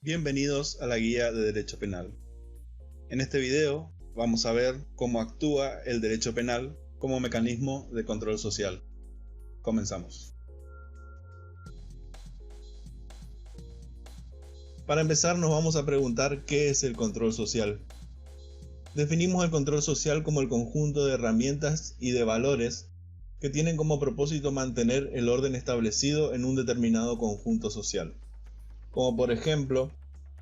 Bienvenidos a la guía de Derecho Penal. En este video vamos a ver cómo actúa el derecho penal como mecanismo de control social. Comenzamos. Para empezar nos vamos a preguntar qué es el control social. Definimos el control social como el conjunto de herramientas y de valores que tienen como propósito mantener el orden establecido en un determinado conjunto social. Como por ejemplo,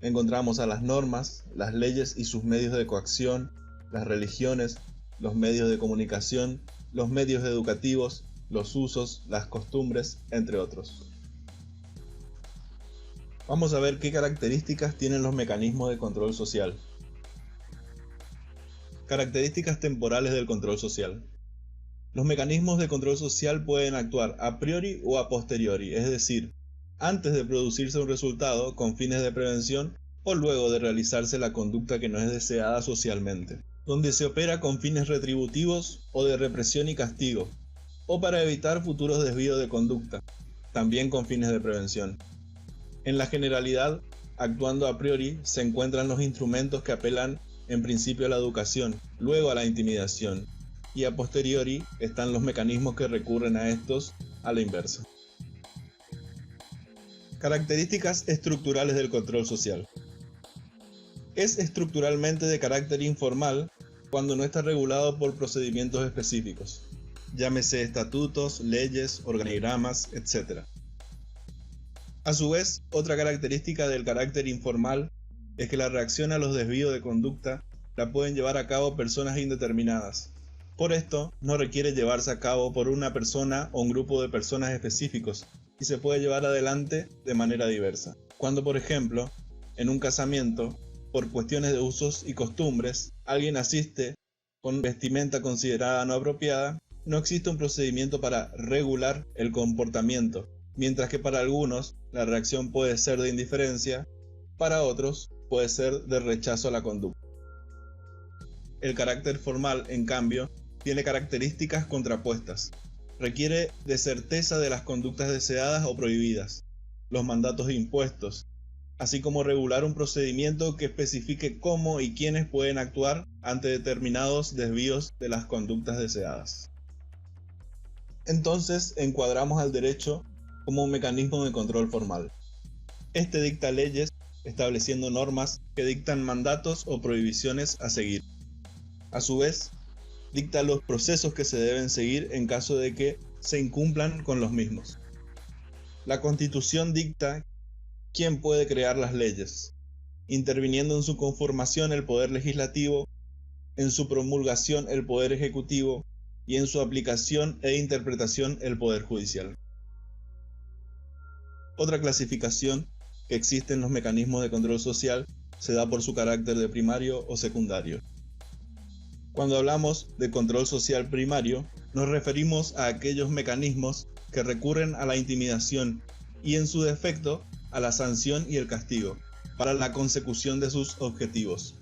encontramos a las normas, las leyes y sus medios de coacción, las religiones, los medios de comunicación, los medios educativos, los usos, las costumbres, entre otros. Vamos a ver qué características tienen los mecanismos de control social. Características temporales del control social. Los mecanismos de control social pueden actuar a priori o a posteriori, es decir, antes de producirse un resultado con fines de prevención o luego de realizarse la conducta que no es deseada socialmente, donde se opera con fines retributivos o de represión y castigo, o para evitar futuros desvíos de conducta, también con fines de prevención. En la generalidad, actuando a priori, se encuentran los instrumentos que apelan en principio a la educación, luego a la intimidación, y a posteriori están los mecanismos que recurren a estos a la inversa. Características estructurales del control social. Es estructuralmente de carácter informal cuando no está regulado por procedimientos específicos, llámese estatutos, leyes, organigramas, etc. A su vez, otra característica del carácter informal es que la reacción a los desvíos de conducta la pueden llevar a cabo personas indeterminadas. Por esto, no requiere llevarse a cabo por una persona o un grupo de personas específicos, y se puede llevar adelante de manera diversa. Cuando, por ejemplo, en un casamiento, por cuestiones de usos y costumbres, alguien asiste con vestimenta considerada no apropiada, no existe un procedimiento para regular el comportamiento, mientras que para algunos la reacción puede ser de indiferencia, para otros puede ser de rechazo a la conducta. El carácter formal, en cambio, tiene características contrapuestas. Requiere de certeza de las conductas deseadas o prohibidas, los mandatos impuestos, así como regular un procedimiento que especifique cómo y quiénes pueden actuar ante determinados desvíos de las conductas deseadas. Entonces, encuadramos al derecho como un mecanismo de control formal. Este dicta leyes, estableciendo normas que dictan mandatos o prohibiciones a seguir. A su vez, dicta los procesos que se deben seguir en caso de que se incumplan con los mismos. La Constitución dicta quién puede crear las leyes, interviniendo en su conformación el Poder Legislativo, en su promulgación el Poder Ejecutivo y en su aplicación e interpretación el Poder Judicial. Otra clasificación que existe en los mecanismos de control social se da por su carácter de primario o secundario. Cuando hablamos de control social primario, nos referimos a aquellos mecanismos que recurren a la intimidación y, en su defecto, a la sanción y el castigo, para la consecución de sus objetivos.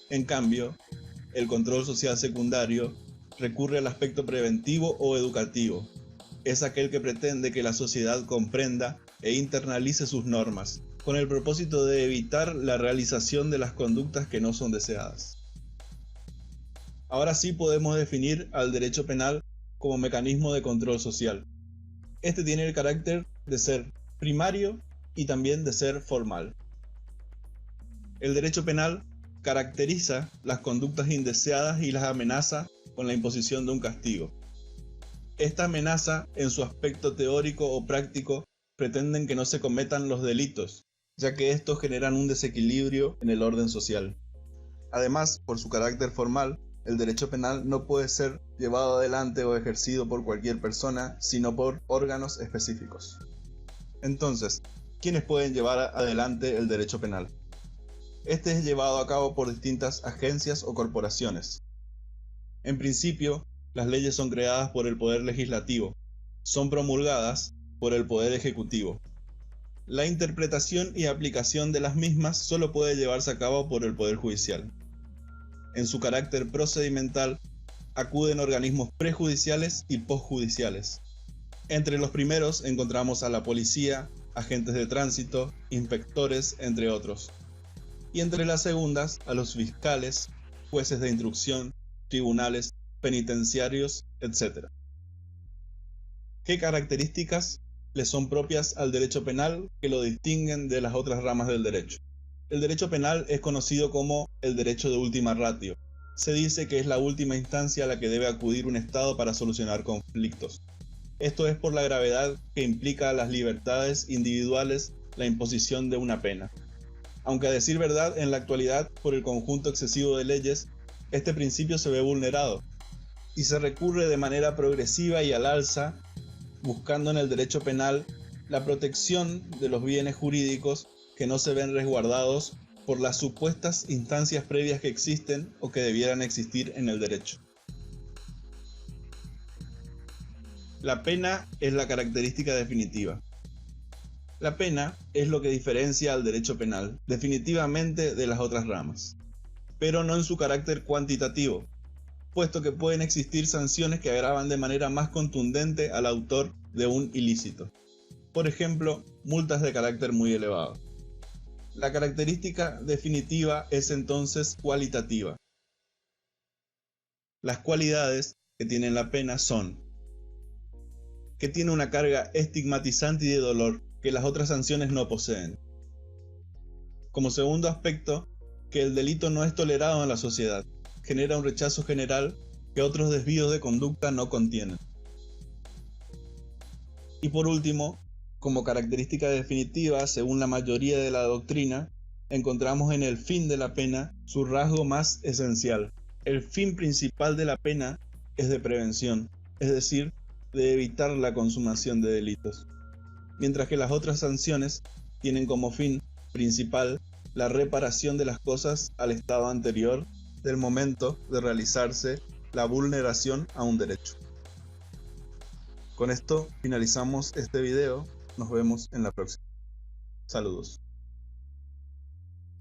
En cambio, el control social secundario recurre al aspecto preventivo o educativo. Es aquel que pretende que la sociedad comprenda e internalice sus normas, con el propósito de evitar la realización de las conductas que no son deseadas. Ahora sí podemos definir al derecho penal como mecanismo de control social. Este tiene el carácter de ser primario y también de ser formal. El derecho penal caracteriza las conductas indeseadas y las amenaza con la imposición de un castigo. Esta amenaza, en su aspecto teórico o práctico, pretenden que no se cometan los delitos, ya que estos generan un desequilibrio en el orden social. Además, por su carácter formal, el derecho penal no puede ser llevado adelante o ejercido por cualquier persona, sino por órganos específicos. Entonces, ¿quiénes pueden llevar adelante el derecho penal? Este es llevado a cabo por distintas agencias o corporaciones. En principio, las leyes son creadas por el Poder Legislativo, son promulgadas por el Poder Ejecutivo. La interpretación y aplicación de las mismas solo puede llevarse a cabo por el Poder Judicial. En su carácter procedimental, acuden organismos prejudiciales y posjudiciales. Entre los primeros encontramos a la policía, agentes de tránsito, inspectores, entre otros. Y entre las segundas, a los fiscales, jueces de instrucción, tribunales, penitenciarios, etc. ¿Qué características le son propias al derecho penal que lo distinguen de las otras ramas del derecho? El derecho penal es conocido como el derecho de última ratio. Se dice que es la última instancia a la que debe acudir un Estado para solucionar conflictos. Esto es por la gravedad que implica a las libertades individuales la imposición de una pena. Aunque a decir verdad, en la actualidad, por el conjunto excesivo de leyes, este principio se ve vulnerado y se recurre de manera progresiva y al alza, buscando en el derecho penal la protección de los bienes jurídicos que no se ven resguardados por las supuestas instancias previas que existen o que debieran existir en el derecho. La pena es la característica definitiva. La pena es lo que diferencia al derecho penal definitivamente de las otras ramas, pero no en su carácter cuantitativo, puesto que pueden existir sanciones que agravan de manera más contundente al autor de un ilícito. Por ejemplo, multas de carácter muy elevado. La característica definitiva es entonces cualitativa. Las cualidades que tiene la pena son que tiene una carga estigmatizante y de dolor que las otras sanciones no poseen. Como segundo aspecto, que el delito no es tolerado en la sociedad, genera un rechazo general que otros desvíos de conducta no contienen. Y por último, como característica definitiva, según la mayoría de la doctrina, encontramos en el fin de la pena su rasgo más esencial. El fin principal de la pena es de prevención, es decir, de evitar la consumación de delitos, mientras que las otras sanciones tienen como fin principal la reparación de las cosas al estado anterior del momento de realizarse la vulneración a un derecho. Con esto finalizamos este video, nos vemos en la próxima. Saludos.